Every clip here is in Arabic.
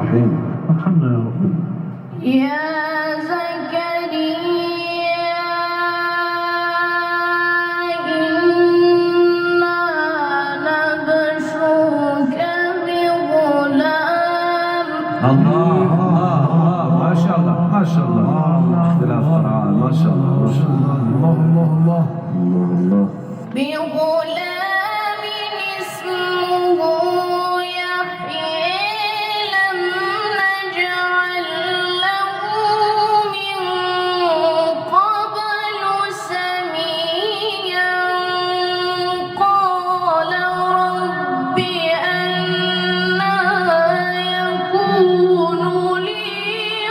الرحيم. ارحمنا يا رب. يا زكريا إنا نبشرك بغلام. الله الله الله، ما شاء الله ما شاء الله. اختلاف قراءة، ما شاء الله ما شاء الله. الله الله الله الله. بغلام اسمه يحيى لم نجعل له من قبل سميا. قال رب أنى يكون لي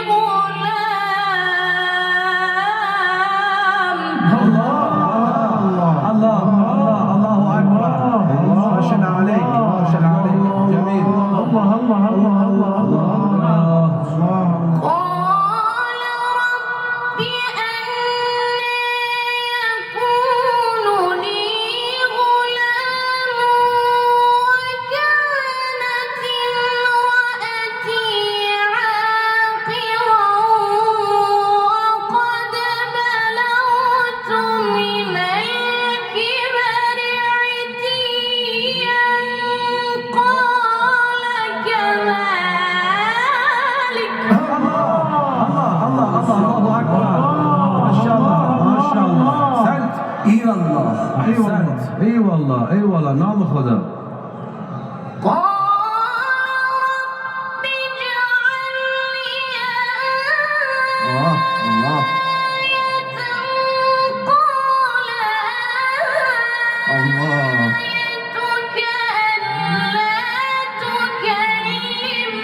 غلام. الله الله أكبر. ما شاء الله عليك ما شاء الله عليك. جميل. الله الله الله الله الله. قال رب أنى يكون لي غلام وكانت امرأتي عاقرا وقد بلغت من الكبر عتيا. قال كذلك الله أكبر. ما شاء الله ما شاء الله. أحسنت. إي والله أحسنت. إي والله إي والله. نعم خذها. قال رب اجعل لي الله الله آية. قال الله. آيتك ألا تكلم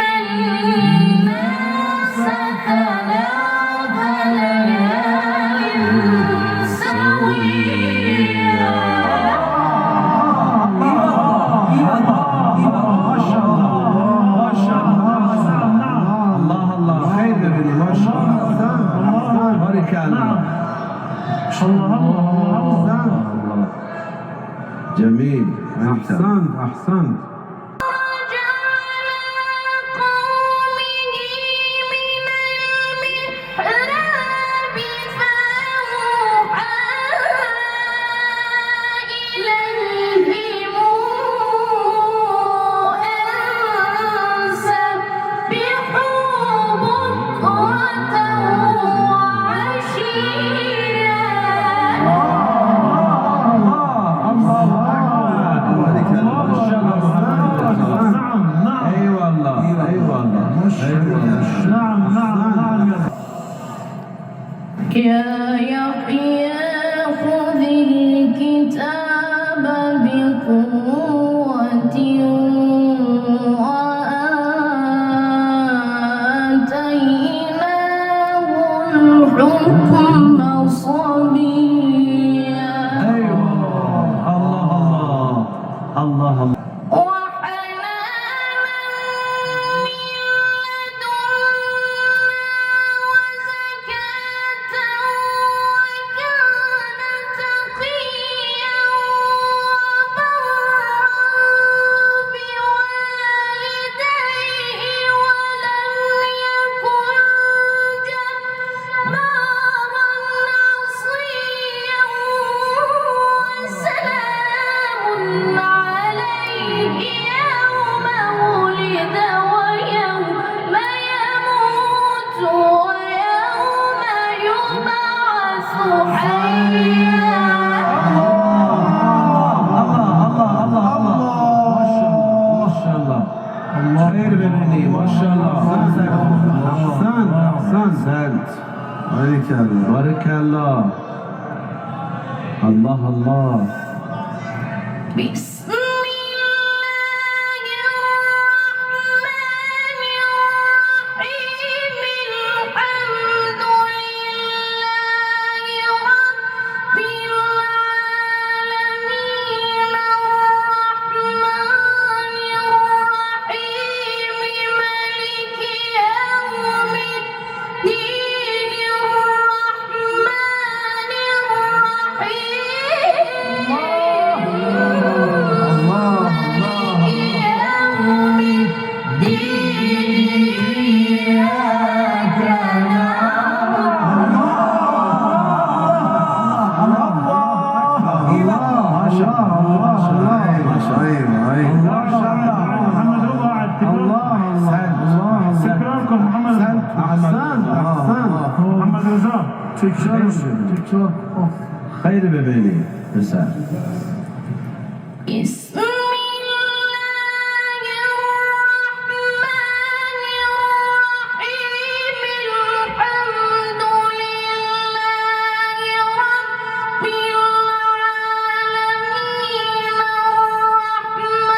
الناس ثلاث ليال سويا. ما شاء الله ما شاء الله. الله الله خير يا ابني ما شاء الله. بارك الله. الله الله الله. الله. جميل. أحسنت أحسنت. رجع على قومه من المحراب فأوحى إليهم أن سبحوا بكرة وعشيا. بارك الله. ما شاء الله. نعم نعم. اي والله اي والله. نعم نعم نعم. يا يحيى خذ الكتاب بقوة وآتيناه الحكم صبيا. ايوه. الله الله الله الله. وحنانا من لدنا وزكاة وكان تقيا وبرا بوالديه ولم يكن جبارا عصيا. وسلام عليه يوم ولد ويوم يموت ويوم يبعث حيا. ما شاء الله خير بابني ما شاء الله. احسنت احسنت. بارك الله بارك الله. الله الله. بسم الله الرحمن الرحيم. الحمد لله رب العالمين الرحمن الرحيم مالك يوم الدين الرحمن الرحيم Tekrar, tekrar. Oh. Hayır bebeğim. Güzel. بسم الله الرحمن الرحيم الحمد لله رب العالمين الرحمن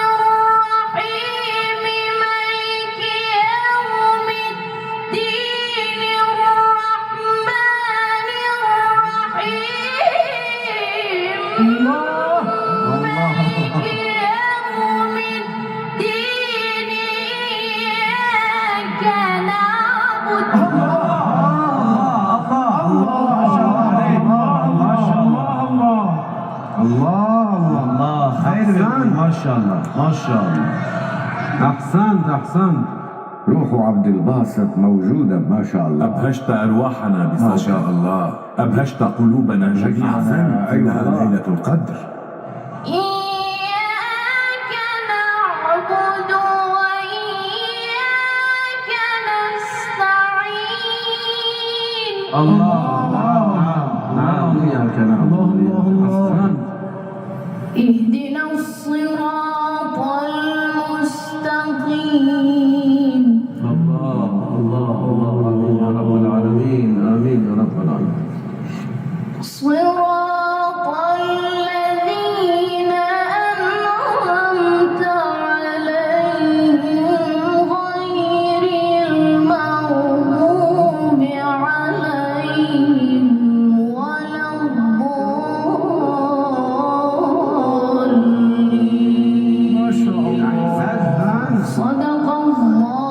الرحيم مالك يوم الدين الرحمن الرحيم Allah. مالك يوم الدين إياك نعبد Allah. Hayır bebeğim. Maşallah. Maşallah. أحسنت أحسنت. روح عبد الباسط موجودة ما شاء الله. أبهجت أرواحنا ما بصوتك شاء الله. أبهجت قلوبنا جميعا إنها أيوة. ليلة القدر. إياك نعبد وإياك نستعين الله. نعم. إياك نعبد. أحسنت. اهدنا الصراط المستقيم الله الله الله آمين يا رب العالمين آمين يا رب العالمين صراط الذين أنعمت عليهم غير المغضوب عليهم ولا الضالين ما شاء الله. صدق الله